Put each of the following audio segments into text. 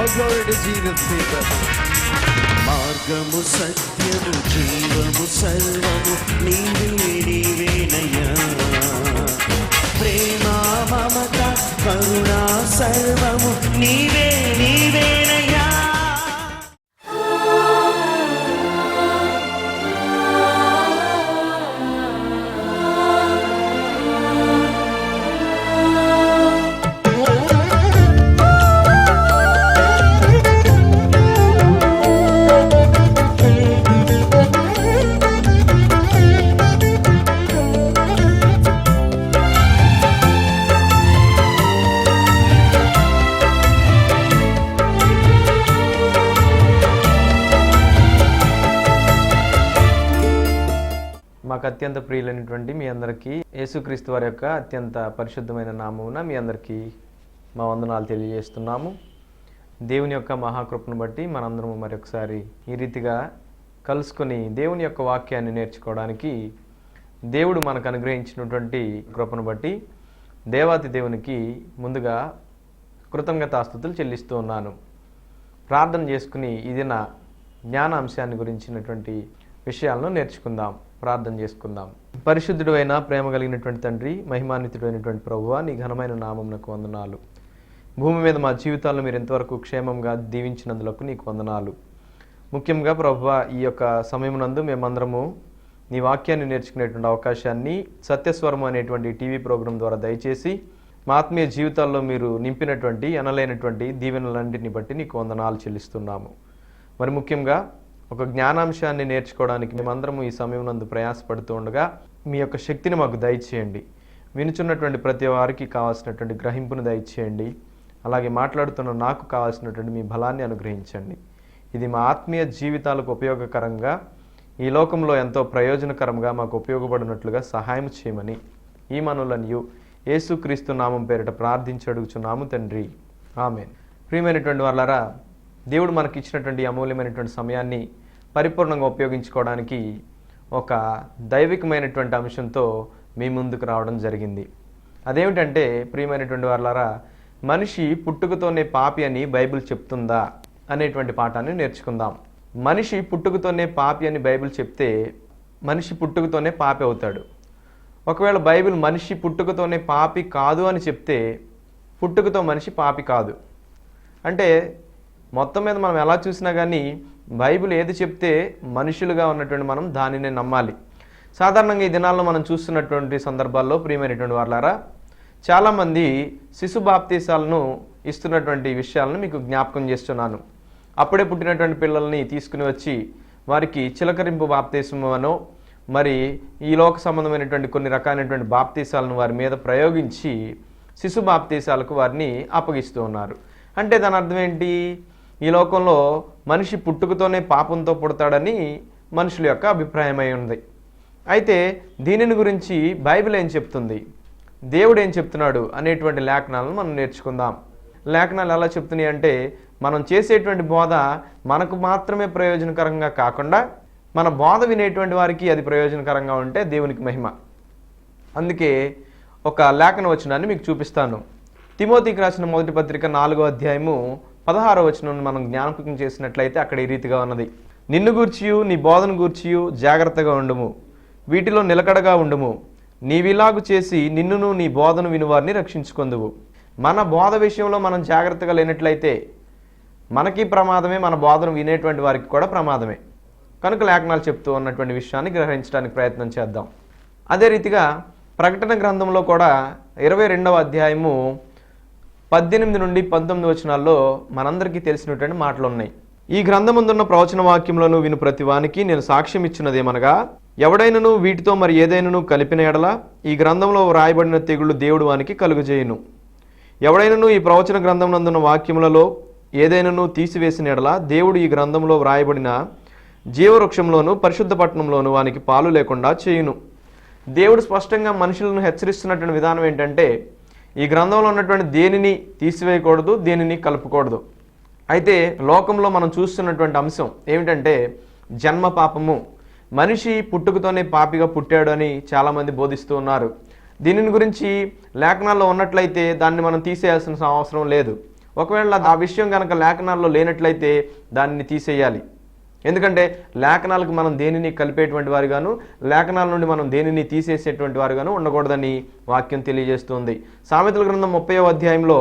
All glory to Jesus, people. మార్గము సత్యము జీవము సర్వము నీవేనయ్యా. ప్రేమ మమత కరుణ సర్వము నీవేనయ్యా. మాకు అత్యంత ప్రియులైనటువంటి మీ అందరికీ యేసుక్రీస్తు వారి యొక్క అత్యంత పరిశుద్ధమైన నామమున మీ అందరికీ మా వందనాలు తెలియజేస్తున్నాము. దేవుని యొక్క మహాకృపను బట్టి మనందరము మరొకసారి ఈ రీతిగా కలుసుకొని దేవుని యొక్క వాక్యాన్ని నేర్చుకోవడానికి దేవుడు మనకు అనుగ్రహించినటువంటి కృపను బట్టి దేవాతి దేవునికి ముందుగా కృతజ్ఞతాస్తుతులు చెల్లిస్తూ ఉన్నాను. ప్రార్థన చేసుకుని ఇది నా జ్ఞానాంశాన్ని గురించినటువంటి విషయాలను నేర్చుకుందాం. ప్రార్థన చేసుకుందాం. పరిశుద్ధుడు అయిన ప్రేమ కలిగినటువంటి తండ్రి, మహిమాన్వితుడు అయినటువంటి ప్రభువా, నీ ఘనమైన నామమునకు వందనాలు. భూమి మీద మా జీవితాలను మీరు ఎంతవరకు క్షేమంగా దీవించినందులకు నీకు వందనాలు. ముఖ్యంగా ప్రభువా, ఈ యొక్క సమయమునందు మేమందరము నీ వాక్యాన్ని నేర్చుకునేటువంటి అవకాశాన్ని సత్యస్వరము అనేటువంటి టీవీ ప్రోగ్రాం ద్వారా దయచేసి మా ఆత్మీయ జీవితాల్లో మీరు నింపినటువంటి అనలైనటువంటి దీవెనలన్నింటిని బట్టి నీకు వందనాలు చెల్లిస్తున్నాము. మరి ముఖ్యంగా ఒక జ్ఞానాంశాన్ని నేర్చుకోవడానికి మేమందరము ఈ సమయం నందు ప్రయాసపడుతూ ఉండగా మీ యొక్క శక్తిని మాకు దయచేయండి. వినుచున్నటువంటి ప్రతి వారికి కావాల్సినటువంటి గ్రహింపును దయచేయండి. అలాగే మాట్లాడుతున్న నాకు కావాల్సినటువంటి మీ బలాన్ని అనుగ్రహించండి. ఇది మా ఆత్మీయ జీవితాలకు ఉపయోగకరంగా, ఈ లోకంలో ఎంతో ప్రయోజనకరంగా మాకు ఉపయోగపడినట్లుగా సహాయం చేయమని ఈ మనవులను యేసుక్రీస్తు నామం పేరిట ప్రార్థించి అడుగుచున్నాము తండ్రి, ఆమేన్. ప్రియమైనటువంటి వాళ్ళారా, దేవుడు మనకి ఇచ్చినటువంటి అమూల్యమైనటువంటి సమయాన్ని పరిపూర్ణంగా ఉపయోగించుకోవడానికి ఒక దైవికమైనటువంటి అంశంతో మీ ముందుకు రావడం జరిగింది. అదేమిటంటే ప్రియమైనటువంటి వాళ్ళారా, మనిషి పుట్టుకతోనే పాపి అని బైబిల్ చెప్తుందా అనేటువంటి పాఠాన్ని నేర్చుకుందాం. మనిషి పుట్టుకతోనే పాపి అని బైబిల్ చెప్తే మనిషి పుట్టుకతోనే పాపి అవుతాడు. ఒకవేళ బైబిల్ మనిషి పుట్టుకతోనే పాపి కాదు అని చెప్తే పుట్టుకతో మనిషి పాపి కాదు. అంటే మొత్తం మీద మనం ఎలా చూసినా కానీ బైబిల్ ఏది చెప్తే మనుషులుగా ఉన్నటువంటి మనం దానినే నమ్మాలి. సాధారణంగా ఈ దినాల్లో మనం చూస్తున్నటువంటి సందర్భాల్లో ప్రియమైనటువంటి వాళ్ళారా, చాలామంది శిశు బాప్తీసాలను ఇస్తున్నటువంటి విషయాలను మీకు జ్ఞాపకం చేస్తున్నాను. అప్పుడే పుట్టినటువంటి పిల్లల్ని తీసుకుని వచ్చి వారికి చిలకరింపు బాప్తీసము అనో మరి ఈ లోక సంబంధమైనటువంటి కొన్ని రకాలైనటువంటి బాప్తీసాలను వారి మీద ప్రయోగించి శిశు బాప్తీసాలకు వారిని అప్పగిస్తూ ఉన్నారు. అంటే దాని అర్థం ఏంటి? ఈ లోకంలో మనిషి పుట్టుకతోనే పాపంతో పుడతాడని మనుషుల యొక్క అభిప్రాయం అయి ఉంది. అయితే దీనిని గురించి బైబిల్ ఏం చెప్తుంది, దేవుడు ఏం చెప్తున్నాడు అనేటువంటి లేఖనాలను మనం నేర్చుకుందాం. లేఖనాలు ఎలా చెప్తున్నాయి అంటే, మనం చేసేటువంటి బోధ మనకు మాత్రమే ప్రయోజనకరంగా కాకుండా మన బోధ వినేటువంటి వారికి అది ప్రయోజనకరంగా ఉంటే దేవునికి మహిమ. అందుకే ఒక లేఖన వచనాన్ని మీకు చూపిస్తాను. తిమోతికి రాసిన మొదటి పత్రిక 4వ అధ్యాయము 16వ వచనం మనం జ్ఞాపకం చేసినట్లయితే అక్కడ ఈ రీతిగా ఉన్నది. నిన్ను గూర్చియు నీ బోధన గూర్చియు జాగ్రత్తగా ఉండుము, వీటిలో నిలకడగా ఉండుము, నీవిలాగు చేసి నిన్నును నీ బోధను వినువారిని రక్షించుకొందువు. మన బోధ విషయంలో మనం జాగ్రత్తగా లేనట్లయితే మనకి ప్రమాదమే, మన బోధను వినేటువంటి వారికి కూడా ప్రమాదమే. కనుక లేఖనాలు చెప్తూ ఉన్నటువంటి విషయాన్ని గ్రహించడానికి ప్రయత్నం చేద్దాం. అదే రీతిగా ప్రకటన గ్రంథంలో కూడా 22వ అధ్యాయము 18 నుండి 19 వచనాల్లో మనందరికీ తెలిసినటువంటి మాటలు ఉన్నాయి. ఈ గ్రంథమందున్న ప్రవచన వాక్యంలోను విను ప్రతి వానికి నేను సాక్ష్యం ఇచ్చినదేమనగా, ఎవడైనను వీటితో మరి ఏదైనను కలిపిన ఎడల ఈ గ్రంథంలో వ్రాయబడిన తెగుళ్ళు దేవుడు వానికి కలుగజేయును. ఎవడైనను ఈ ప్రవచన గ్రంథమునందున్న వాక్యములలో ఏదైనను తీసివేసిన ఎడల దేవుడు ఈ గ్రంథంలో వ్రాయబడిన జీవవృక్షంలోను పరిశుద్ధ పట్టణంలోను వానికి పాలు లేకుండా చేయును. దేవుడు స్పష్టంగా మనుషులను హెచ్చరిస్తున్నటువంటి విధానం ఏంటంటే, ఈ గ్రంథంలో ఉన్నటువంటి దేనిని తీసివేయకూడదు, దేనిని కలుపుకూడదు. అయితే లోకంలో మనం చూస్తున్నటువంటి అంశం ఏమిటంటే జన్మ పాపము. మనిషి పుట్టుకతోనే పాపిగా పుట్టాడు అని చాలామంది బోధిస్తూ ఉన్నారు. దీనిని గురించి లేఖనాల్లో ఉన్నట్లయితే దాన్ని మనం తీసేయాల్సిన అవసరం లేదు. ఒకవేళ ఆ విషయం కనుక లేఖనాల్లో లేనట్లయితే దాన్ని తీసేయాలి. ఎందుకంటే లేఖనాలకు మనం దేనిని కలిపేటువంటి వారుగాను, లేఖనాల నుండి మనం దేనిని తీసేసేటువంటి వారుగాను ఉండకూడదని వాక్యం తెలియజేస్తుంది. సామెతల గ్రంథం 30వ అధ్యాయంలో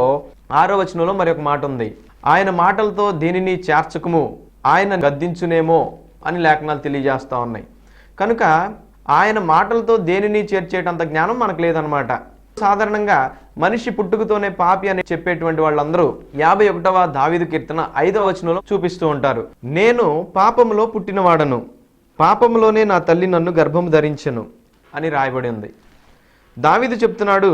6వ వచనంలో మరి ఒక మాట ఉంది. ఆయన మాటలతో దేనిని చేర్చకము, ఆయన గద్దించునేమో అని లేఖనాలు తెలియజేస్తూ ఉన్నాయి. కనుక ఆయన మాటలతో దేనిని చేర్చేటంత జ్ఞానం మనకు లేదనమాట. సాధారణంగా మనిషి పుట్టుకతోనే పాపి అని చెప్పేటువంటి వాళ్ళందరూ 51వ దావీదు కీర్తన 5వ వచనంలో చూపిస్తూ ఉంటారు. నేను పాపములో పుట్టినవాడను, పాపములోనే నా తల్లి నన్ను గర్భము ధరించెను అని రాయబడి ఉంది. దావీదు చెప్తున్నాడు,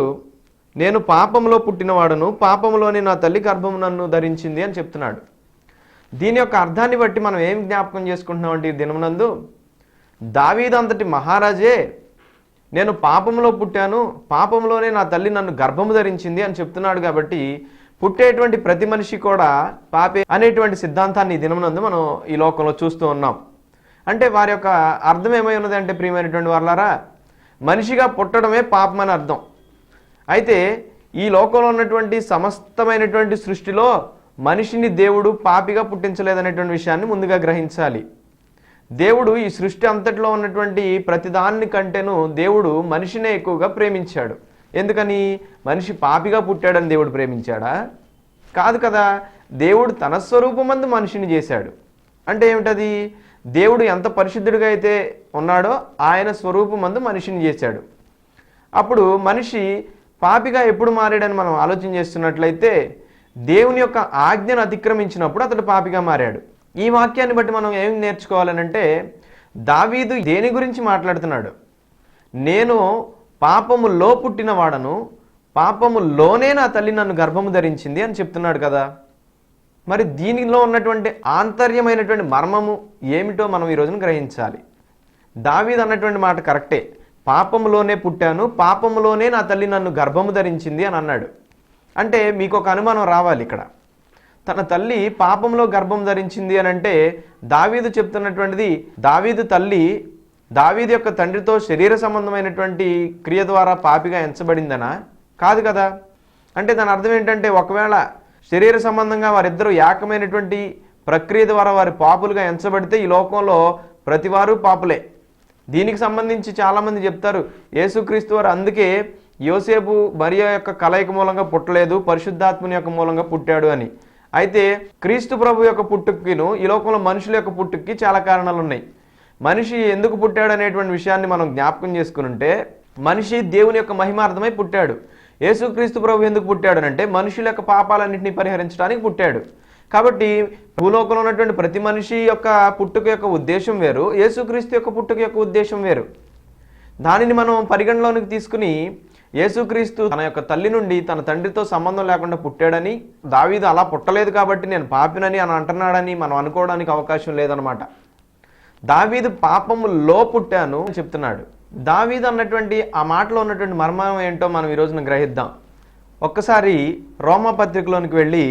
నేను పాపములో పుట్టినవాడను, పాపములోనే నా తల్లి గర్భము నన్ను ధరించింది అని చెప్తున్నాడు. దీని యొక్క అర్థాన్ని బట్టి మనం ఏం జ్ఞాపకం చేసుకుంటున్నామంటే ఈ దినమునందు దావీదు అంతటి మహారాజే నేను పాపంలో పుట్టాను, పాపంలోనే నా తల్లి నన్ను గర్భము ధరించింది అని చెప్తున్నాడు. కాబట్టి పుట్టేటువంటి ప్రతి మనిషి కూడా పాపే అనేటువంటి సిద్ధాంతాన్ని ఈ దినమునందు మనం ఈ లోకంలో చూస్తూ ఉన్నాం. అంటే వారి యొక్క అర్థం ఏమై ఉన్నది అంటే, ప్రియమైనటువంటి వాళ్ళారా, మనిషిగా పుట్టడమే పాపం అని అర్థం. అయితే ఈ లోకంలో ఉన్నటువంటి సమస్తమైనటువంటి సృష్టిలో మనిషిని దేవుడు పాపిగా పుట్టించలేదనేటువంటి విషయాన్ని ముందుగా గ్రహించాలి. దేవుడు ఈ సృష్టి అంతటిలో ఉన్నటువంటి ప్రతిదాన్ని కంటేను దేవుడు మనిషినే ఎక్కువగా ప్రేమించాడు. ఎందుకని? మనిషి పాపిగా పుట్టాడని దేవుడు ప్రేమించాడా? కాదు కదా. దేవుడు తన స్వరూపమందు మనిషిని చేశాడు. అంటే ఏమిటది? దేవుడు ఎంత పరిశుద్ధుడిగా అయితే ఉన్నాడో ఆయన స్వరూపమందు మనిషిని చేశాడు. అప్పుడు మనిషి పాపిగా ఎప్పుడు మారాడని మనం ఆలోచన చేస్తున్నట్లయితే దేవుని యొక్క ఆజ్ఞను అతిక్రమించినప్పుడు అతడు పాపిగా మారాడు. ఈ వాక్యాన్ని బట్టి మనం ఏం నేర్చుకోవాలనంటే, దావీదు దేని గురించి మాట్లాడుతున్నాడు? నేను పాపములో పుట్టినవాడను, పాపములోనే నా తల్లి నన్ను గర్భము ధరించింది అని చెప్తున్నాడు కదా. మరి దీనిలో ఉన్నటువంటి ఆంతర్యమైనటువంటి మర్మము ఏమిటో మనం ఈ రోజున గ్రహించాలి. దావీదు అన్నటువంటి మాట కరెక్టే, పాపములోనే పుట్టాను, పాపములోనే నా తల్లి నన్ను గర్భము ధరించింది అని అన్నాడు. అంటే మీకు ఒక అనుమానం రావాలి. ఇక్కడ తన తల్లి పాపంలో గర్భం ధరించింది అని అంటే దావీదు చెప్తున్నటువంటిది దావీదు తల్లి దావీదు యొక్క తండ్రితో శరీర సంబంధమైనటువంటి క్రియ ద్వారా పాపిగా ఎంచబడిందనా? కాదు కదా. అంటే దాని అర్థం ఏంటంటే, ఒకవేళ శరీర సంబంధంగా వారిద్దరూ ఏకమైనటువంటి ప్రక్రియ ద్వారా వారి పాపులుగా ఎంచబడితే ఈ లోకంలో ప్రతివారు పాపులే. దీనికి సంబంధించి చాలామంది చెప్తారు, యేసుక్రీస్తు వారు అందుకే యోసేపు మరియా యొక్క కలయిక మూలంగా పుట్టలేదు, పరిశుద్ధాత్మని యొక్క మూలంగా పుట్టాడు అని. అయితే క్రీస్తు ప్రభు యొక్క పుట్టుకను ఈ లోకంలో మనుషుల యొక్క పుట్టుకకి చాలా కారణాలు ఉన్నాయి. మనిషి ఎందుకు పుట్టాడు అనేటువంటి విషయాన్ని మనం జ్ఞాపకం చేసుకుని, మనిషి దేవుని యొక్క మహిమార్థమై పుట్టాడు. యేసుక్రీస్తు ప్రభు ఎందుకు పుట్టాడు అంటే మనుషుల యొక్క పాపాలన్నింటినీ పరిహరించడానికి పుట్టాడు. కాబట్టి భూలోకంలో ఉన్నటువంటి ప్రతి మనిషి యొక్క పుట్టుక యొక్క ఉద్దేశం వేరు, యేసుక్రీస్తు యొక్క పుట్టుక యొక్క ఉద్దేశం వేరు. దానిని మనం పరిగణలోనికి తీసుకుని యేసుక్రీస్తు తన యొక్క తల్లి నుండి తన తండ్రితో సంబంధం లేకుండా పుట్టాడని, దావీదు అలా పుట్టలేదు కాబట్టి నేను పాపినని అని అంటున్నాడని మనం అనుకోవడానికి అవకాశం లేదనమాట. దావీదు పాపములో పుట్టాను అని చెప్తున్నాడు. దావీదు అన్నటువంటి ఆ మాటలో ఉన్నటువంటి మర్మం ఏంటో మనం ఈ రోజున గ్రహిద్దాం. ఒక్కసారి రోమాపత్రికలోనికి వెళ్ళి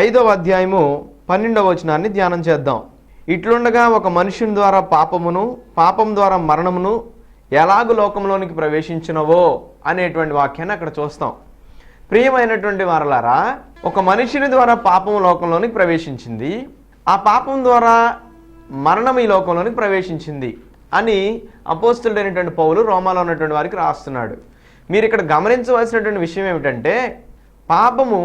5వ అధ్యాయము 12వ వచనాన్ని ధ్యానం చేద్దాం. ఇట్లుండగా ఒక మనుషుని ద్వారా పాపమును, పాపం ద్వారా మరణమును ఎలాగు లోకంలోనికి ప్రవేశించినవో అనేటువంటి వాక్యాన్ని అక్కడ చూస్తాం. ప్రియమైనటువంటి వారలారా, ఒక మనిషిని ద్వారా పాపం లోకంలోనికి ప్రవేశించింది, ఆ పాపం ద్వారా మరణం ఈ లోకంలోనికి ప్రవేశించింది అని అపోస్తలుడైనటువంటి పౌలు రోమాలో ఉన్నటువంటి వారికి రాస్తున్నాడు. మీరు ఇక్కడ గమనించవలసినటువంటి విషయం ఏమిటంటే, పాపము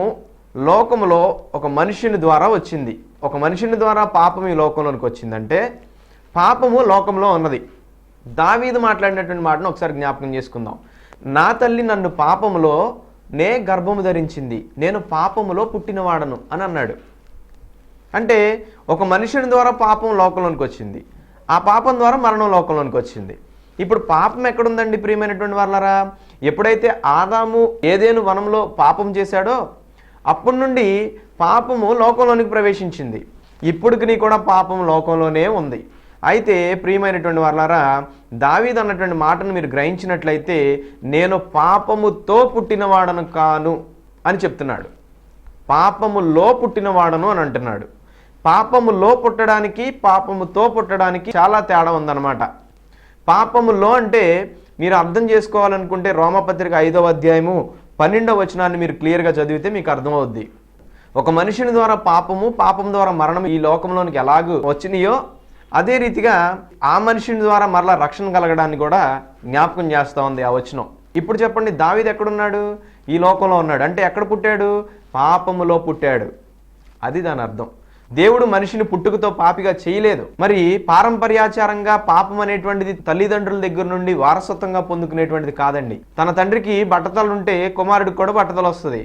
లోకములో ఒక మనుషుని ద్వారా వచ్చింది. ఒక మనుషుని ద్వారా పాపం ఈ లోకంలోనికి వచ్చిందంటే పాపము లోకంలో ఉన్నది. దావీదు మాట్లాడినటువంటి మాటను ఒకసారి జ్ఞాపకం చేసుకుందాం. నా తల్లి నన్ను పాపములో నే గర్భము ధరించింది, నేను పాపములో పుట్టినవాడను అని అన్నాడు. అంటే ఒక మనుషుని ద్వారా పాపం లోకంలోనికి వచ్చింది, ఆ పాపం ద్వారా మరణం లోకంలోనికి వచ్చింది. ఇప్పుడు పాపం ఎక్కడుందండి ప్రియమైనటువంటి వాళ్ళరా? ఎప్పుడైతే ఆదాము ఏదేను వనంలో పాపం చేశాడో అప్పటి నుండి పాపము లోకంలోనికి ప్రవేశించింది. ఇప్పటికి కూడా పాపం లోకంలోనే ఉంది. అయితే ప్రియమైనటువంటి వాళ్ళారా, దావీదు అన్నటువంటి మాటను మీరు గ్రహించినట్లయితే నేను పాపముతో పుట్టినవాడను కాను అని చెప్తున్నాడు. పాపములో పుట్టినవాడను అని అంటున్నాడు. పాపములో పుట్టడానికి పాపముతో పుట్టడానికి చాలా తేడా ఉందన్నమాట. పాపములో అంటే మీరు అర్థం చేసుకోవాలనుకుంటే రోమపత్రిక 5వ అధ్యాయము 12వ వచనాన్ని మీరు క్లియర్గా చదివితే మీకు అర్థమవుద్ది. ఒక మనిషిని ద్వారా పాపము, పాపం ద్వారా మరణం ఈ లోకంలోనికి ఎలాగూ వచ్చినాయో అదే రీతిగా ఆ మనిషిని ద్వారా మరలా రక్షణ కలగడాన్ని కూడా జ్ఞాపకం చేస్తూ ఉంది ఆ వచనం. ఇప్పుడు చెప్పండి, దావీదు ఎక్కడున్నాడు? ఈ లోకంలో ఉన్నాడు. అంటే ఎక్కడ పుట్టాడు? పాపములో పుట్టాడు. అది దాని అర్థం. దేవుడు మనిషిని పుట్టుకతో పాపిగా చేయలేదు. మరి పారంపర్యాచారంగా పాపం అనేటువంటిది తల్లిదండ్రుల దగ్గర నుండి వారసత్వంగా పొందుకునేటువంటిది కాదండి. తన తండ్రికి బట్టతలు ఉంటే కుమారుడికి కూడా బట్టతలు వస్తుంది.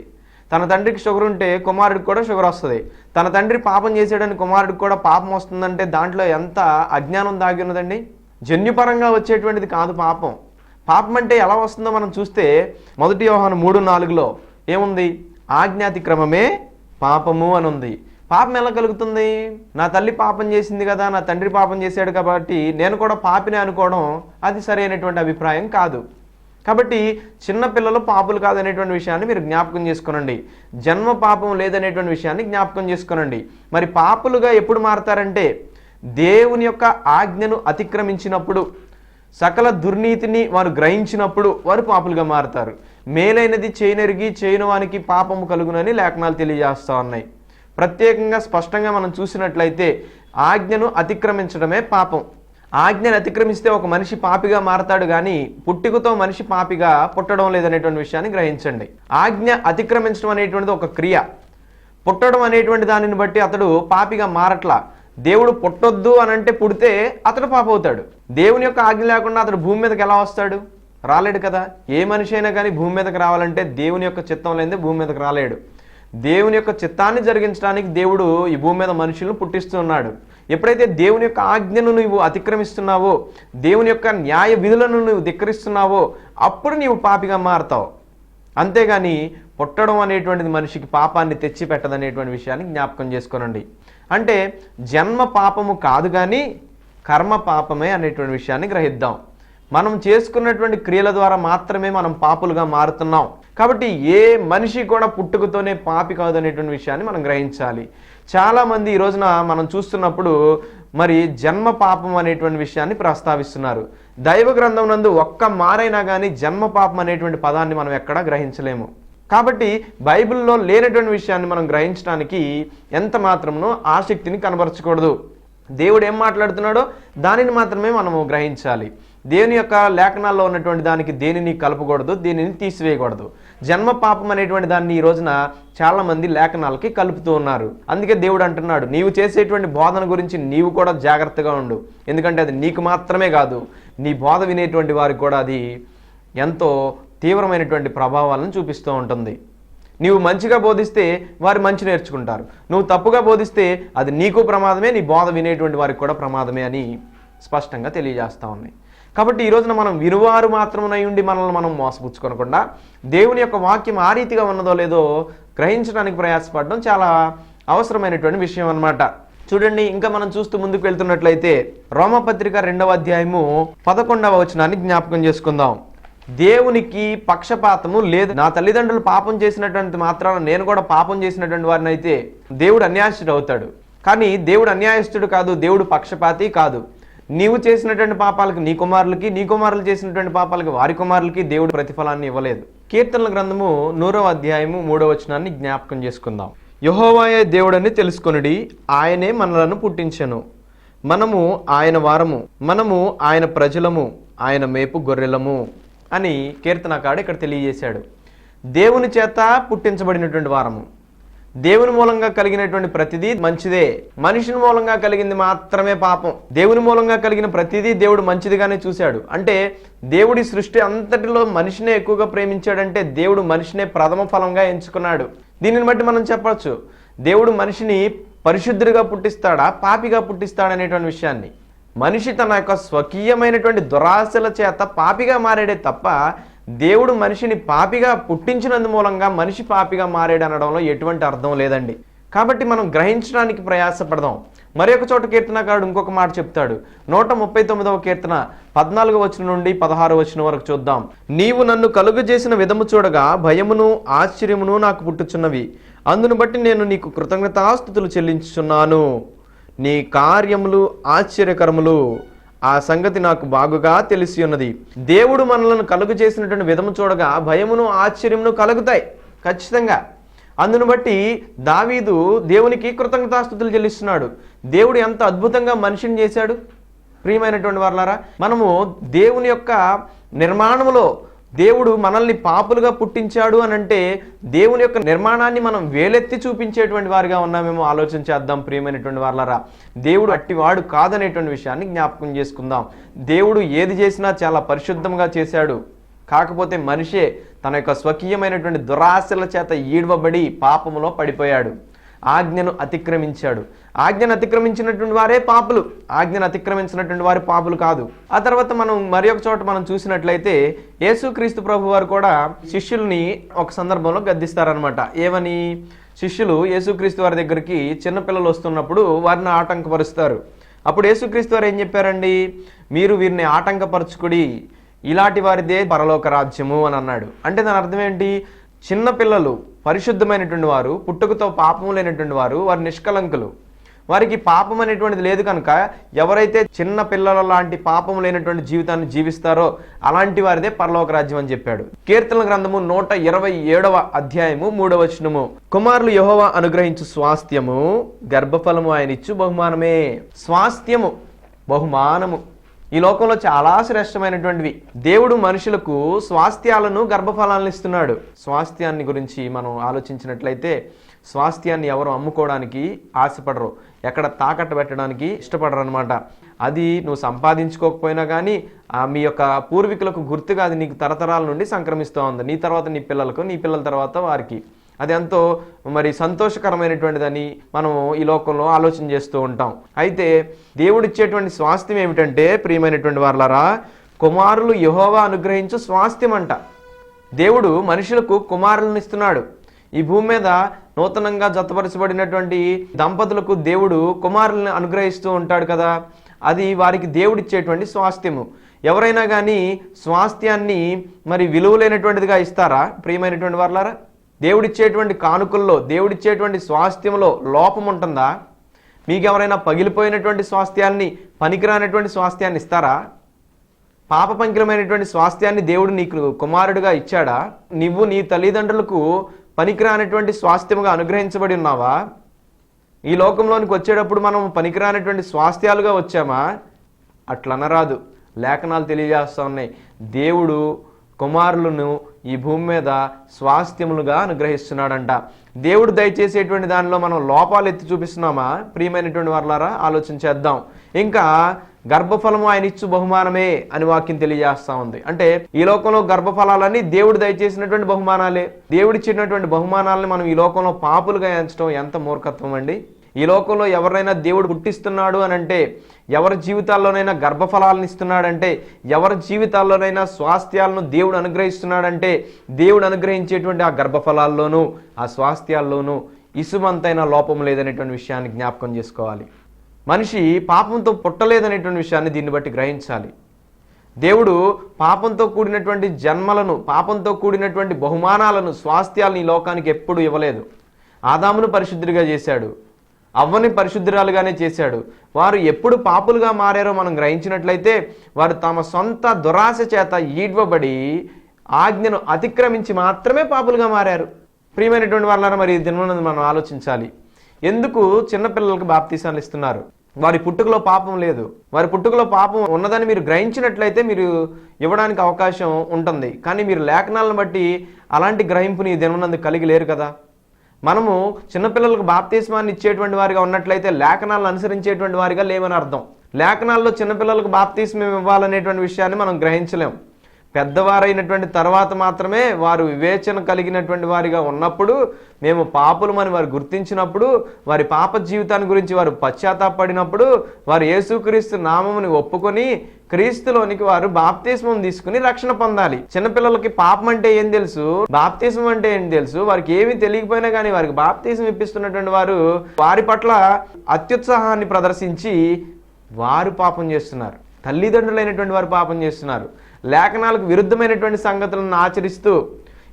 తన తండ్రికి షుగర్ ఉంటే కుమారుడికి కూడా షుగర్ వస్తుంది. తన తండ్రి పాపం చేసాడని కుమారుడికి కూడా పాపం వస్తుందంటే దాంట్లో ఎంత అజ్ఞానం దాగి ఉన్నదండి. జన్యుపరంగా వచ్చేటువంటిది కాదు పాపం. పాపం అంటే ఎలా వస్తుందో మనం చూస్తే 1 యోహాను 3:4 ఏముంది? ఆజ్ఞాతిక్రమమే పాపము అని ఉంది. పాపం ఎలా కలుగుతుంది? నా తల్లి పాపం చేసింది కదా, నా తండ్రి పాపం చేశాడు కాబట్టి నేను కూడా పాపిని అనుకోవడం అది సరైనటువంటి అభిప్రాయం కాదు. కాబట్టి చిన్నపిల్లలు పాపులు కాదనేటువంటి విషయాన్ని మీరు జ్ఞాపకం చేసుకోనండి. జన్మ పాపం లేదనేటువంటి విషయాన్ని జ్ఞాపకం చేసుకోనండి. మరి పాపులుగా ఎప్పుడు మారతారంటే దేవుని యొక్క ఆజ్ఞను అతిక్రమించినప్పుడు, సకల దుర్నీతిని వారు గ్రహించినప్పుడు వారు పాపులుగా మారతారు. మేలైనది చేయనెరిగి చేయనివానికి పాపము కలుగునని లేఖనాలు తెలియజేస్తూ ఉన్నాయి. ప్రత్యేకంగా స్పష్టంగా మనం చూసినట్లయితే ఆజ్ఞను అతిక్రమించడమే పాపం. ఆజ్ఞను అతిక్రమిస్తే ఒక మనిషి పాపిగా మారతాడు, కానీ పుట్టుకతో మనిషి పాపిగా పుట్టడం లేదనేటువంటి విషయాన్ని గ్రహించండి. ఆజ్ఞ అతిక్రమించడం అనేటువంటిది ఒక క్రియ. పుట్టడం అనేటువంటి దానిని బట్టి అతడు పాపిగా మారట్లా. దేవుడు పుట్టొద్దు అని అంటే పుడితే అతడు పాప అవుతాడు. దేవుని యొక్క ఆజ్ఞ లేకుండా అతడు భూమి మీదకి ఎలా వస్తాడు? రాలేడు కదా. ఏ మనిషి అయినా కానీ భూమి మీదకి రావాలంటే దేవుని యొక్క చిత్తం లేనిదే భూమి మీదకి రాలేడు. దేవుని యొక్క చిత్తాన్ని జరిగించడానికి దేవుడు ఈ భూమి మీద మనుషులను పుట్టిస్తున్నాడు. ఎప్పుడైతే దేవుని యొక్క ఆజ్ఞను నువ్వు అతిక్రమిస్తున్నావో, దేవుని యొక్క న్యాయ విధులను నువ్వు ధిక్కరిస్తున్నావో అప్పుడు నీవు పాపిగా మారతావు. అంతేగాని పుట్టడం అనేటువంటిది మనిషికి పాపాన్ని తెచ్చి పెట్టదనేటువంటి విషయాన్ని జ్ఞాపకం చేసుకోనండి. అంటే జన్మ పాపము కాదు కానీ కర్మ పాపమే అనేటువంటి విషయాన్ని గ్రహిద్దాం. మనం చేసుకున్నటువంటి క్రియల ద్వారా మాత్రమే మనం పాపులుగా మారుతున్నాం. కాబట్టి ఏ మనిషి కూడా పుట్టుకతోనే పాపి కాదు అనేటువంటి విషయాన్ని మనం గ్రహించాలి. చాలామంది ఈ రోజున మనం చూస్తున్నప్పుడు మరి జన్మ పాపం అనేటువంటి విషయాన్ని ప్రస్తావిస్తున్నారు. దైవ గ్రంథం నందు ఒక్క మారైనా కానీ జన్మ పాపం అనేటువంటి పదాన్ని మనం ఎక్కడా గ్రహించలేము. కాబట్టి బైబిల్లో లేనటువంటి విషయాన్ని మనం గ్రహించడానికి ఎంత మాత్రమునో ఆసక్తిని కనబరచకూడదు. దేవుడు ఏం మాట్లాడుతున్నాడో దానిని మాత్రమే మనము గ్రహించాలి. దేవుని యొక్క లేఖనాల్లో ఉన్నటువంటి దానికి దేనిని కలపకూడదు, దేనిని తీసివేయకూడదు. జన్మ పాపం అనేటువంటి దాన్ని ఈ రోజున చాలామంది లేఖనాలకి కలుపుతూ ఉన్నారు. అందుకే దేవుడు అంటున్నాడు, నీవు చేసేటువంటి బోధన గురించి నీవు కూడా జాగ్రత్తగా ఉండు. ఎందుకంటే అది నీకు మాత్రమే కాదు, నీ బోధ వినేటువంటి వారికి కూడా అది ఎంతో తీవ్రమైనటువంటి ప్రభావాలను చూపిస్తూ ఉంటుంది. నీవు మంచిగా బోధిస్తే వారు మంచి నేర్చుకుంటారు. నువ్వు తప్పుగా బోధిస్తే అది నీకు ప్రమాదమే, నీ బోధ వినేటువంటి వారికి కూడా ప్రమాదమే అని స్పష్టంగా తెలియజేస్తూ ఉన్నాయి. కాబట్టి ఈ రోజున మనం వినువారు మాత్రమునై ఉండి మనల్ని మనం మోసపుచ్చుకోనకుండా దేవుని యొక్క వాక్యం ఆ రీతిగా ఉన్నదో లేదో గ్రహించడానికి ప్రయాసపడడం చాలా అవసరమైనటువంటి విషయం అన్నమాట. చూడండి, ఇంకా మనం చూస్తూ ముందుకు వెళ్తున్నట్లయితే రోమపత్రిక 2వ అధ్యాయము 11వ వచనాన్ని జ్ఞాపకం చేసుకుందాం. దేవునికి పక్షపాతము లేదు. నా తల్లిదండ్రులు పాపం చేసినటువంటి మాత్రాన నేను కూడా పాపం చేసినటువంటి వారిని అయితే దేవుడు అన్యాయస్తుడు అవుతాడు. కానీ దేవుడు అన్యాయస్తుడు కాదు, దేవుడు పక్షపాతి కాదు. నీవు చేసినటువంటి పాపాలకు నీ కుమారులకి, నీ కుమారులు చేసినటువంటి పాపాలకు వారి కుమారులకి దేవుడు ప్రతిఫలాన్ని ఇవ్వలేదు. కీర్తనల గ్రంథము 100వ అధ్యాయము 3వ వచనాన్ని జ్ఞాపకం చేసుకుందాం. యెహోవాయే దేవుడని తెలుసుకొనుడి, ఆయనే మనలను పుట్టించెను. మనము ఆయన వారము, మనము ఆయన ప్రజలము, ఆయన మేపు గొర్రెలము అని కీర్తనకాడు ఇక్కడ తెలియజేశాడు. దేవుని చేత పుట్టించబడినటువంటి వారము. దేవుని మూలంగా కలిగినటువంటి ప్రతిదీ మంచిదే. మనిషిని మూలంగా కలిగింది మాత్రమే పాపం. దేవుని మూలంగా కలిగిన ప్రతిదీ దేవుడు మంచిదిగానే చూశాడు. అంటే దేవుడి సృష్టి అంతటిలో మనిషినే ఎక్కువగా ప్రేమించాడంటే దేవుడు మనిషినే ప్రథమ ఫలంగా ఎంచుకున్నాడు. దీనిని బట్టి మనం చెప్పచ్చు, దేవుడు మనిషిని పరిశుద్ధుడిగా పుట్టిస్తాడా, పాపిగా పుట్టిస్తాడా అనేటువంటి విషయాన్ని. మనిషి తన యొక్క స్వకీయమైనటువంటి దురాశల చేత పాపిగా మారాడే తప్ప దేవుడు మనిషిని పాపిగా పుట్టించినందు మూలంగా మనిషి పాపిగా మారాడు అనడంలో ఎటువంటి అర్థం లేదండి. కాబట్టి మనం గ్రహించడానికి ప్రయాసపడదాం. మరి ఒక చోట కీర్తనకారుడు ఇంకొక మాట చెప్తాడు. 139వ కీర్తన 14వ వచనం నుండి 16వ వచనం వరకు చూద్దాం. నీవు నన్ను కలుగజేసిన విధము చూడగా భయమును ఆశ్చర్యమును నాకు పుట్టుచున్నవి. అందును బట్టి నేను నీకు కృతజ్ఞతాస్తుతులు చెల్లించుచున్నాను. నీ కార్యములు ఆశ్చర్యకరములు, ఆ సంగతి నాకు బాగుగా తెలిసి ఉన్నది. దేవుడు మనలను కలుగు చేసినటువంటి విధము చూడగా భయమును ఆశ్చర్యమును కలుగుతాయి ఖచ్చితంగా. అందును బట్టి దావీదు దేవునికి కృతజ్ఞతాస్తుతులు చెల్లిస్తున్నాడు. దేవుడు ఎంత అద్భుతంగా మనిషిని చేశాడు. ప్రియమైనటువంటి వారలారా, మనము దేవుని యొక్క నిర్మాణంలో దేవుడు మనల్ని పాపులుగా పుట్టించాడు అని అంటే దేవుని యొక్క నిర్మాణాన్ని మనం వేలెత్తి చూపించేటువంటి వారిగా ఉన్నామేమో ఆలోచన చేద్దాం. ప్రియమైనటువంటి వారలారా, దేవుడు అట్టివాడు కాదనేటువంటి విషయాన్ని జ్ఞాపకం చేసుకుందాం. దేవుడు ఏది చేసినా చాలా పరిశుద్ధంగా చేశాడు. కాకపోతే మనిషే తన యొక్క స్వకీయమైనటువంటి దురాశల చేత ఈడ్వబడి పాపములో పడిపోయాడు. ఆజ్ఞను అతిక్రమించాడు. ఆజ్ఞను అతిక్రమించినటువంటి వారే పాపులు, ఆజ్ఞను అతిక్రమించినటువంటి వారు పాపులు కాదు. ఆ తర్వాత మనం మరి ఒక చోట మనం చూసినట్లయితే యేసుక్రీస్తు ప్రభు వారు కూడా శిష్యుల్ని ఒక సందర్భంలో గద్దిస్తారనమాట. ఏమని? శిష్యులు యేసుక్రీస్తు వారి దగ్గరికి చిన్నపిల్లలు వస్తున్నప్పుడు వారిని ఆటంకపరుస్తారు. అప్పుడు యేసుక్రీస్తు వారు ఏం చెప్పారండి? మీరు వీరిని ఆటంకపరచుకుడి, ఇలాంటి వారిదే పరలోక రాజ్యము అని అన్నాడు. అంటే దాని అర్థం ఏంటి? చిన్న పిల్లలు పరిశుద్ధమైనటువంటి వారు, పుట్టుకతో పాపము లేనటువంటి వారు, వారు నిష్కలంకులు, వారికి పాపం అనేటువంటిది లేదు కనుక ఎవరైతే చిన్న పిల్లల లాంటి పాపం లేనటువంటి జీవితాన్ని జీవిస్తారో అలాంటి వారిదే పరలోక రాజ్యం అని చెప్పాడు. కీర్తనల గ్రంథము 127వ అధ్యాయము 3వ వచనము, కుమారులు యెహోవా అనుగ్రహించు స్వాస్థ్యము, గర్భఫలము ఆయన ఇచ్చు బహుమానమే. స్వాస్థ్యము, బహుమానము ఈ లోకంలో చాలా శ్రేష్టమైనటువంటివి. దేవుడు మనుషులకు స్వాస్థ్యాలను, గర్భఫలాలను ఇస్తున్నాడు. స్వాస్థ్యాన్ని గురించి మనం ఆలోచించినట్లయితే స్వాస్థ్యాన్ని ఎవరు అమ్ముకోవడానికి ఆశపడరు, ఎక్కడ తాకట్టు పెట్టడానికి ఇష్టపడరు అనమాట. అది నువ్వు సంపాదించుకోకపోయినా కానీ మీ యొక్క పూర్వీకులకు గుర్తుగా అది నీకు తరతరాల నుండి సంక్రమిస్తూ ఉంది. నీ తర్వాత నీ పిల్లలకు, నీ పిల్లల తర్వాత వారికి. అది ఎంతో మరి సంతోషకరమైనటువంటిదని మనం ఈ లోకంలో ఆలోచన చేస్తూ ఉంటాం. అయితే దేవుడిచ్చేటువంటి స్వాస్థ్యం ఏమిటంటే, ప్రియమైనటువంటి వారలారా, కుమారులు యెహోవా అనుగ్రహించు స్వాస్థ్యం అంట. దేవుడు మనుషులకు కుమారులను ఇస్తున్నాడు. ఈ భూమి మీద నూతనంగా జతపరచబడినటువంటి దంపతులకు దేవుడు కుమారులను అనుగ్రహిస్తూ ఉంటాడు కదా. అది వారికి దేవుడిచ్చేటువంటి స్వాస్థ్యము. ఎవరైనా కానీ స్వాస్థ్యాన్ని మరి విలువలేనటువంటిదిగా ఇస్తారా? ప్రియమైనటువంటి వారలారా, దేవుడిచ్చేటువంటి కానుకల్లో, దేవుడిచ్చేటువంటి స్వాస్థ్యంలో లోపం ఉంటుందా? మీకు ఎవరైనా పగిలిపోయినటువంటి స్వాస్థ్యాన్ని, పనికిరానటువంటి స్వాస్థ్యాన్ని ఇస్తారా? పాప పంకిలమైనటువంటి స్వాస్థ్యాన్ని దేవుడు నీకు కుమారుడిగా ఇచ్చాడా? నువ్వు నీ తల్లిదండ్రులకు పనికిరానటువంటి స్వాస్థ్యముగా అనుగ్రహించబడి ఉన్నావా? ఈ లోకంలోనికి వచ్చేటప్పుడు మనం పనికిరానటువంటి స్వాస్థ్యాలుగా వచ్చామా? అట్లనరాదు. లేఖనాలు తెలియజేస్తూ ఉన్నాయి, దేవుడు కుమారులను ఈ భూమి మీద స్వాస్థ్యములుగా అనుగ్రహిస్తున్నాడంట. దేవుడు దయచేసేటువంటి దానిలో మనం లోపాలు ఎత్తి చూపిస్తున్నామా? ప్రియమైనటువంటి వారలారా, ఆలోచన చేద్దాం. ఇంకా గర్భఫలము ఆయన ఇచ్చు బహుమానమే అని వాక్యం తెలియజేస్తా ఉంది. అంటే ఈ లోకంలో గర్భఫలాలన్నీ దేవుడు దయచేసినటువంటి బహుమానాలే. దేవుడిచ్చినటువంటి బహుమానాలని మనం ఈ లోకంలో పాపులుగా ఎంచడం ఎంత మూర్ఖత్వం అండి. ఈ లోకంలో ఎవరైనా దేవుడు పుట్టిస్తున్నాడు అని అంటే, ఎవరి జీవితాల్లోనైనా గర్భఫలాలను ఇస్తున్నాడంటే, ఎవరి జీవితాల్లోనైనా స్వాస్థ్యాలను దేవుడు అనుగ్రహిస్తున్నాడంటే, దేవుడు అనుగ్రహించేటువంటి ఆ గర్భఫలాల్లోనూ ఆ స్వాస్థ్యాల్లోనూ ఇసుమంతైనా లోపం లేదనేటువంటి విషయాన్ని జ్ఞాపకం చేసుకోవాలి. మనిషి పాపంతో పుట్టలేదనేటువంటి విషయాన్ని దీన్ని బట్టి గ్రహించాలి. దేవుడు పాపంతో కూడినటువంటి జన్మలను, పాపంతో కూడినటువంటి బహుమానాలను, స్వాస్థ్యాలను ఈ లోకానికి ఎప్పుడు ఇవ్వలేదు. ఆదామును పరిశుద్ధుడిగా చేశాడు, అవ్వని పరిశుద్ధురాలుగానే చేశాడు. వారు ఎప్పుడు పాపులుగా మారారో మనం గ్రహించినట్లయితే, వారు తమ సొంత దురాశ చేత ఈడ్వబడి ఆజ్ఞను అతిక్రమించి మాత్రమే పాపులుగా మారారు. ప్రియమైనటువంటి వాళ్ళని మరి దినమునందు మనం ఆలోచించాలి. ఎందుకు చిన్నపిల్లలకు బాప్తీసాలు ఇస్తున్నారు? వారి పుట్టుకలో పాపం లేదు. వారి పుట్టుకలో పాపం ఉన్నదని మీరు గ్రహించినట్లయితే మీరు ఇవ్వడానికి అవకాశం ఉంటుంది. కానీ మీరు లేఖనాలను బట్టి అలాంటి గ్రహింపుని దినమునందు కలిగి లేరు కదా. మనము చిన్నపిల్లలకు బాప్తిస్మాన్ని ఇచ్చేటువంటి వారిగా ఉన్నట్లయితే లేఖనాలను అనుసరించేటువంటి వారిగా లేవని అర్థం. లేఖనాల్లో చిన్నపిల్లలకు బాప్తిస్మం ఇవ్వాలనేటువంటి విషయాన్ని మనం గ్రహించలేం. పెద్దవారైనటువంటి తర్వాత మాత్రమే వారు వివేచన కలిగినటువంటి వారిగా ఉన్నప్పుడు, మేము పాపులమని వారు గుర్తించినప్పుడు, వారి పాప జీవితాన్ని గురించి వారు పశ్చాత్తాపడినప్పుడు, వారు యేసుక్రీస్తు నామముని ఒప్పుకొని క్రీస్తులోనికి వారు బాప్తిస్మం తీసుకుని రక్షణ పొందాలి. చిన్నపిల్లలకి పాపం అంటే ఏం తెలుసు, బాప్తిస్మం అంటే ఏం తెలుసు, వారికి ఏమీ తెలియకపోయినా కానీ వారికి బాప్తిస్మం ఇప్పిస్తున్నటువంటి వారు వారి పట్ల అత్యుత్సాహాన్ని ప్రదర్శించి వారు పాపం చేస్తున్నారు. తల్లిదండ్రులైనటువంటి వారు పాపం చేస్తున్నారు. లేఖనాలకు విరుద్ధమైనటువంటి సంగతులను ఆచరిస్తూ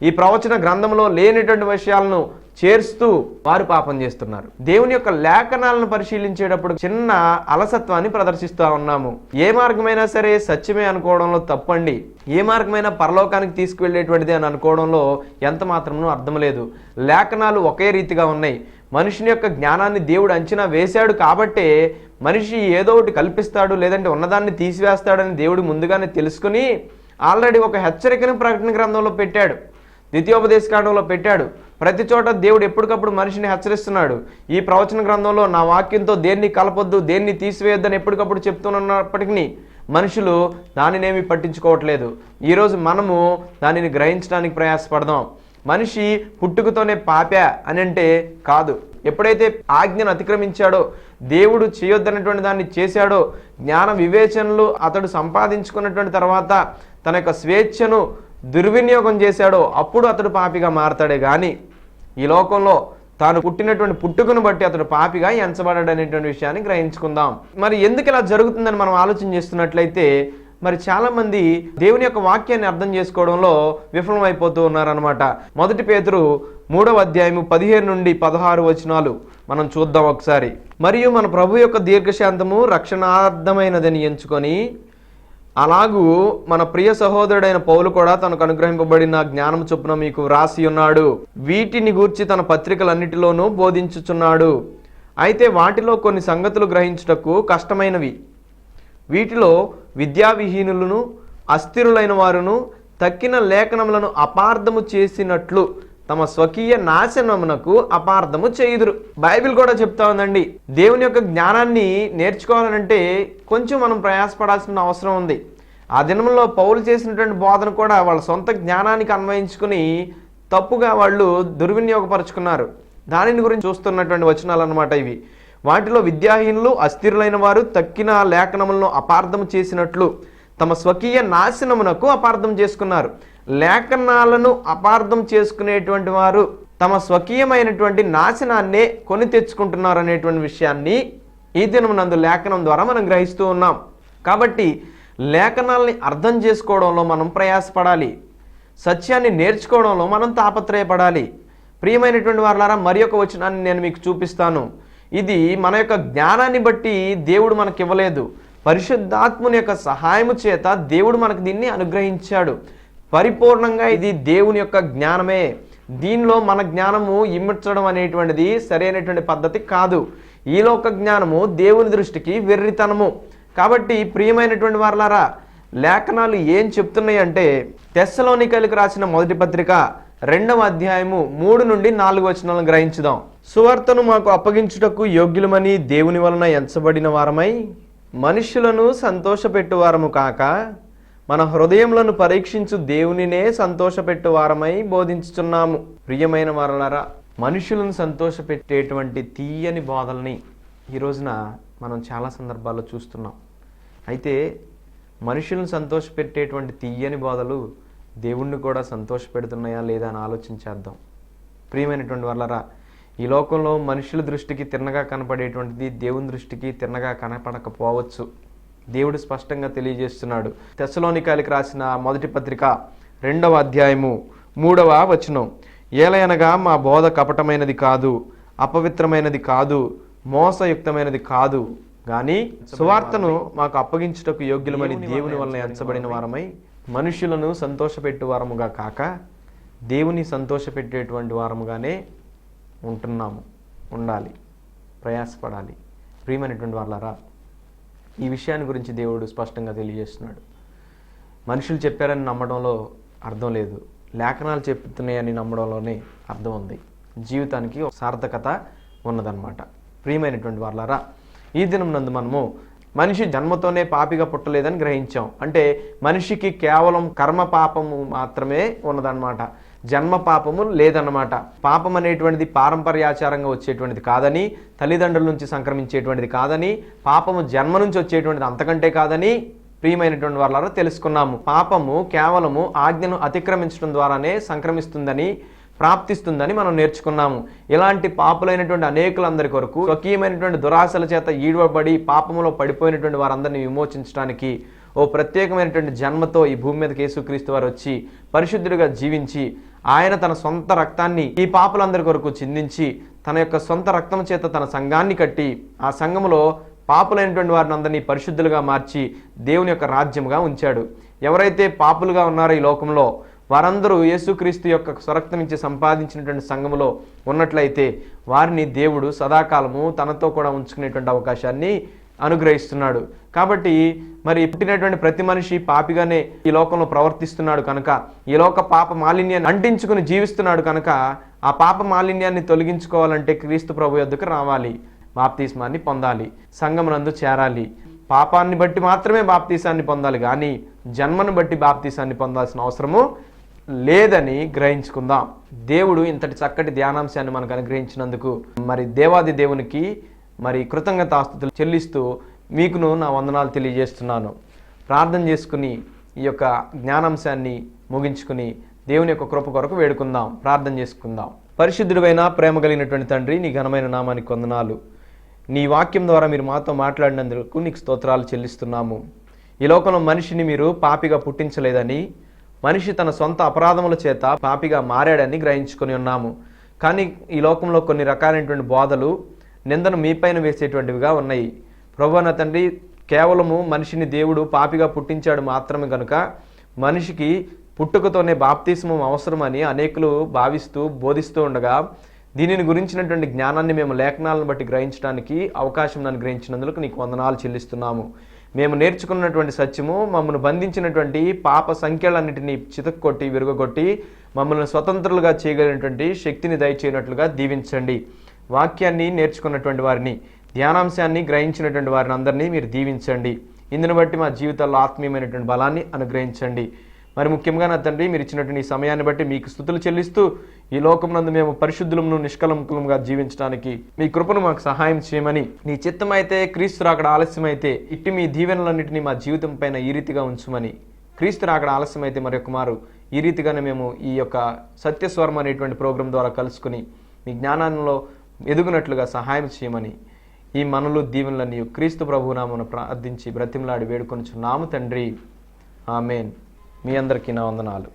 ఈ ప్రవచన గ్రంథంలో లేనటువంటి విషయాలను చేర్స్తూ వారు పాపం చేస్తున్నారు. దేవుని యొక్క లేఖనాలను పరిశీలించేటప్పుడు చిన్న అలసత్వాన్ని ప్రదర్శిస్తూ ఉన్నాము. ఏ మార్గమైనా సరే సత్యమే అనుకోవడంలో తప్పండి. ఏ మార్గమైనా పరలోకానికి తీసుకువెళ్ళేటువంటిది అని అనుకోవడంలో ఎంత మాత్రమూ అర్థం లేదు. లేఖనాలు ఒకే రీతిగా ఉన్నాయి. మనిషిని యొక్క జ్ఞానాన్ని దేవుడు అంచనా వేశాడు కాబట్టే మనిషి ఏదో ఒకటి కల్పిస్తాడు, లేదంటే ఉన్నదాన్ని తీసివేస్తాడని దేవుడు ముందుగానే తెలుసుకుని ఆల్రెడీ ఒక హెచ్చరికను ప్రకటన గ్రంథంలో పెట్టాడు, ద్వితీయోపదేశకాండంలో పెట్టాడు. ప్రతి చోట దేవుడు ఎప్పటికప్పుడు మనిషిని హెచ్చరిస్తున్నాడు. ఈ ప్రవచన గ్రంథంలో నా వాక్యంతో దేన్ని కలపొద్దు, దేన్ని తీసివేయొద్దని ఎప్పటికప్పుడు చెప్తున్నప్పటికీ మనుషులు దానినేమి పట్టించుకోవట్లేదు. ఈరోజు మనము దానిని గ్రహించడానికి ప్రయాసపడదాం. మనిషి పుట్టుకతోనే పాపా అని అంటే కాదు. ఎప్పుడైతే ఆజ్ఞను అతిక్రమించాడో, దేవుడు చేయొద్దన్నటువంటి దాన్ని చేశాడో, జ్ఞాన వివేచనలు అతడు సంపాదించుకున్నటువంటి తర్వాత తన యొక్క స్వేచ్ఛను దుర్వినియోగం చేశాడో అప్పుడు అతడు పాపిగా మారతాడే కానీ ఈ లోకంలో తాను పుట్టినటువంటి పుట్టుకను బట్టి అతడు పాపిగా ఎంచబడ్డాడు అనేటువంటి విషయాన్ని గ్రహించుకుందాం. మరి ఎందుకు ఇలా జరుగుతుందని మనం ఆలోచన చేస్తున్నట్లయితే మరి చాలామంది దేవుని యొక్క వాక్యాన్ని అర్థం చేసుకోవడంలో విఫలమైపోతూ ఉన్నారనమాట. 1 పేతురు 3వ అధ్యాయము 15 నుండి 16 వచనాలు మనం చూద్దాం ఒకసారి. మరియు మన ప్రభు యొక్క దీర్ఘశాంతము రక్షణార్థమైనదని ఎంచుకొని అలాగూ మన ప్రియ సహోదరుడైన పౌలు కూడా తనకు అనుగ్రహింపబడిన జ్ఞానం చొప్పున మీకు వ్రాసి ఉన్నాడు. వీటిని గూర్చి తన పత్రికలన్నిటిలోనూ బోధించుచున్నాడు. అయితే వాటిలో కొన్ని సంగతులు గ్రహించుటకు కష్టమైనవి. వీటిలో విద్యావిహీనులను అస్థిరులైన వారును తక్కిన లేఖనములను అపార్థము చేసినట్లు తమ స్వకీయ నాశనమునకు అపార్థము చేయుదురు. బైబిల్ కూడా చెప్తా ఉందండి, దేవుని యొక్క జ్ఞానాన్ని నేర్చుకోవాలంటే కొంచెం మనం ప్రయాసపడాల్సిన అవసరం ఉంది. ఆ దినంలో పౌలు చేసినటువంటి బోధన కూడా వాళ్ళ సొంత జ్ఞానానికి అన్వయించుకుని తప్పుగా వాళ్ళు దుర్వినియోగపరుచుకున్నారు. దానిని గురించి చూస్తున్నటువంటి వచనాలు అన్నమాట ఇవి. వాటిలో విద్యాహీనులు అస్థిరులైన వారు తక్కిన లేఖనములను అపార్థం చేసినట్లు తమ స్వకీయ నాశనమునకు అపార్థం చేసుకున్నారు. లేఖనాలను అపార్థం చేసుకునేటువంటి వారు తమ స్వకీయమైనటువంటి నాశనాన్నే కొని తెచ్చుకుంటున్నారు అనేటువంటి విషయాన్ని ఈ దినమునందు లేఖనం ద్వారా మనం గ్రహిస్తూ ఉన్నాం. కాబట్టి లేఖనాలని అర్థం చేసుకోవడంలో మనం ప్రయాసపడాలి. సత్యాన్ని నేర్చుకోవడంలో మనం తాపత్రయపడాలి. ప్రియమైనటువంటి వారలారా, మరి ఒక వచనాన్ని నేను మీకు చూపిస్తాను. ఇది మన యొక్క జ్ఞానాన్ని బట్టి దేవుడు మనకి ఇవ్వలేదు. పరిశుద్ధాత్ముని యొక్క సహాయము చేత దేవుడు మనకు దీన్ని అనుగ్రహించాడు. పరిపూర్ణంగా ఇది దేవుని యొక్క జ్ఞానమే. దీనిలో మన జ్ఞానము ఇమ్మర్చడం అనేటువంటిది సరైనటువంటి పద్ధతి కాదు. ఈ లోక జ్ఞానము దేవుని దృష్టికి వెర్రితనము. కాబట్టి ప్రియమైనటువంటి వారలారా, లేఖనాలు ఏం చెప్తున్నాయి అంటే తెస్సలోనికైలకు రాసిన 1వ పత్రిక 2వ అధ్యాయము 3 నుండి 4 వచనాలను గ్రహించుదాం. సువార్తను మాకు అప్పగించుటకు యోగ్యులమని దేవుని వలన ఎంచబడిన వారమై మనుష్యులను సంతోషపెట్టువారము కాక మన హృదయములను పరీక్షించు దేవునినే సంతోషపెట్టువారమై బోధించుచున్నాము. ప్రియమైన వారలారా, మనుషులను సంతోషపెట్టేటువంటి తీయని బోధల్ని ఈ రోజున మనం చాలా సందర్భాల్లో చూస్తున్నాం. అయితే మనుషులను సంతోషపెట్టేటువంటి తీయని బోధలు దేవుణ్ణి కూడా సంతోషపెడుతున్నాయా లేదా అని ఆలోచించేద్దాం. ప్రియమైనటువంటి వారలారా, ఈ లోకంలో మనుషుల దృష్టికి తిన్నగా కనపడేటువంటిది దేవుని దృష్టికి తిన్నగా కనపడకపోవచ్చు. దేవుడు స్పష్టంగా తెలియజేస్తున్నాడు. తెస్సలోనికైలకు రాసిన 1వ పత్రిక 2వ అధ్యాయము 3వ వచనం, ఏలయనగా మా బోధ కపటమైనది కాదు, అపవిత్రమైనది కాదు, మోసయుక్తమైనది కాదు, కానీ సువార్తను మాకు అప్పగించుటకు యోగ్యులమని దేవుని వలన ఎంచబడిన వారమై మనుషులను సంతోషపెట్టు వారముగా కాక దేవుని సంతోషపెట్టేటువంటి వారముగానే ఉండాలి, ప్రయాసపడాలి. ప్రియమైనటువంటి వారలారా, ఈ విషయాన్ని గురించి దేవుడు స్పష్టంగా తెలియజేస్తున్నాడు. మనుషులు చెప్పారని నమ్మడంలో అర్థం లేదు, లేఖనాలు చెప్తున్నాయని నమ్మడంలోనే అర్థం ఉంది. జీవితానికి సార్థకత ఉన్నదన్నమాట. ప్రియమైనటువంటి వారలారా, ఈ దినం నందు మనము మనిషి జన్మతోనే పాపిగా పుట్టలేదని గ్రహించాం. అంటే మనిషికి కేవలం కర్మ పాపము మాత్రమే ఉన్నదన్నమాట, జన్మ పాపము లేదన్నమాట. పాపం అనేటువంటిది పారంపర్యాచారంగా వచ్చేటువంటిది కాదని, తల్లిదండ్రుల నుంచి సంక్రమించేటువంటిది కాదని, పాపము జన్మ నుంచి వచ్చేటువంటిది అంతకంటే కాదని ప్రియమైనటువంటి వారలారా తెలుసుకున్నాము. పాపము కేవలము ఆజ్ఞను అతిక్రమించడం ద్వారానే సంక్రమిస్తుందని, ప్రాప్తిస్తుందని మనం నేర్చుకున్నాము. ఇలాంటి పాపులైనటువంటి అనేకులందరి కొరకు స్వకీయమైనటువంటి దురాశల చేత ఈడవబడి పాపములో పడిపోయినటువంటి వారందరినీ విమోచించడానికి ఓ ప్రత్యేకమైనటువంటి జన్మతో ఈ భూమి మీదకి యేసుక్రీస్తు వారు వచ్చి పరిశుద్ధుడిగా జీవించి ఆయన తన సొంత రక్తాన్ని ఈ పాపులందరి కొరకు చిందించి తన యొక్క సొంత రక్తం చేత తన సంఘాన్ని కట్టి ఆ సంఘములో పాపులైనటువంటి వారిని అందరినీ పరిశుద్ధులుగా మార్చి దేవుని యొక్క రాజ్యముగా ఉంచాడు. ఎవరైతే పాపులుగా ఉన్నారో ఈ లోకంలో వారందరూ యేసుక్రీస్తు యొక్క స్వరక్తం నుంచి సంపాదించినటువంటి సంఘములో ఉన్నట్లయితే వారిని దేవుడు సదాకాలము తనతో కూడా ఉంచుకునేటువంటి అవకాశాన్ని అనుగ్రహిస్తున్నాడు. కాబట్టి మరి పుట్టినటువంటి ప్రతి మనిషి పాపిగానే ఈ లోకంలో ప్రవర్తిస్తున్నాడు కనుక, ఈ లోక పాప మాలిన్యాన్ని అంటించుకుని జీవిస్తున్నాడు కనుక ఆ పాప మాలిన్యాన్ని తొలగించుకోవాలంటే క్రీస్తు ప్రభు యొద్దకు రావాలి, బాప్తిస్మాన్ని పొందాలి, సంఘమునందు చేరాలి. పాపాన్ని బట్టి మాత్రమే బాప్తీసాన్ని పొందాలి కానీ జన్మను బట్టి బాప్తీసాన్ని పొందాల్సిన అవసరము లేదని గ్రహించుకుందాం. దేవుడు ఇంతటి చక్కటి ధ్యానాంశాన్ని మనకు అనుగ్రహించినందుకు మరి దేవాది దేవునికి మరి కృతజ్ఞతాస్తుతులు చెల్లిస్తూ మీకును నా వందనాలు తెలియజేస్తున్నాను. ప్రార్థన చేసుకుని ఈ యొక్క జ్ఞానాంశాన్ని ముగించుకుని దేవుని యొక్క కృప కొరకు వేడుకుందాం. ప్రార్థన చేసుకుందాం. పరిశుద్ధుడైన ప్రేమ కలిగినటువంటి తండ్రి, నీ ఘనమైన నామానికి వందనాలు. నీ వాక్యం ద్వారా మీరు మాతో మాట్లాడినందుకు నీకు స్తోత్రాలు చెల్లిస్తున్నాము. ఈ లోకంలో మనిషిని మీరు పాపిగా పుట్టించలేదని, మనిషి తన సొంత అపరాధముల చేత పాపిగా మారాడని గ్రహించుకొని ఉన్నాము. కానీ ఈ లోకంలో కొన్ని రకాలైనటువంటి బోధలు నిందను మీపైన వేసేటువంటివిగా ఉన్నాయి. ప్రభువా నా తండ్రి, కేవలము మనిషిని దేవుడు పాపిగా పుట్టించాడు మాత్రమే కనుక మనిషికి పుట్టుకతోనే బాప్తిస్మం అవసరమని అనేకులు భావిస్తూ బోధిస్తూ ఉండగా దీనిని గురించినటువంటి జ్ఞానాన్ని మేము లేఖనాలను బట్టి గ్రహించడానికి అవకాశం అనుగ్రహించినందుకు నీకు వందనాలు చెల్లిస్తున్నాము. మేము నేర్చుకున్నటువంటి సత్యము మమ్మల్ని బంధించినటువంటి పాప సంఖ్యలన్నింటినీ చితక్కొట్టి విరుగొట్టి మమ్మల్ని స్వతంత్రులుగా చేయగలిగినటువంటి శక్తిని దయచేయనట్లుగా దీవించండి. వాక్యాన్ని నేర్చుకున్నటువంటి వారిని, ధ్యానాంశాన్ని గ్రహించినటువంటి వారిని అందరినీ మీరు దీవించండి. ఇందుని బట్టి మా జీవితాల్లో ఆత్మీయమైనటువంటి బలాన్ని అనుగ్రహించండి. మరి ముఖ్యంగా నా తండ్రి, మీరు ఇచ్చినటువంటి ఈ సమయాన్ని బట్టి మీకు స్తుతులు చెల్లిస్తూ ఈ లోకమునందు మేము పరిశుద్ధులమును నిష్కలంకులంగా జీవించడానికి మీ కృపను మాకు సహాయం చేయమని, నీ చిత్తమైతే క్రీస్తు రాకడ ఆలస్యమైతే ఇట్టి మీ దీవెనలన్నింటినీ మా జీవితం పైన ఈ రీతిగా ఉంచుమని, క్రీస్తు రాకడ ఆలస్యమైతే మరొక మారు ఈ రీతిగానే మేము ఈ యొక్క సత్యస్వరం అనేటువంటి ప్రోగ్రాం ద్వారా కలుసుకుని మీ జ్ఞానంలో ఎదుగునట్లుగా సహాయం చేయమని ఈ మనలు దీవెనలన్నీ క్రీస్తు ప్రభునామమున ప్రార్థించి బ్రతిమలాడి వేడుకొనుచున్నాము తండ్రి. ఆమేన్. మీ అందరికీ నా వందనాలు.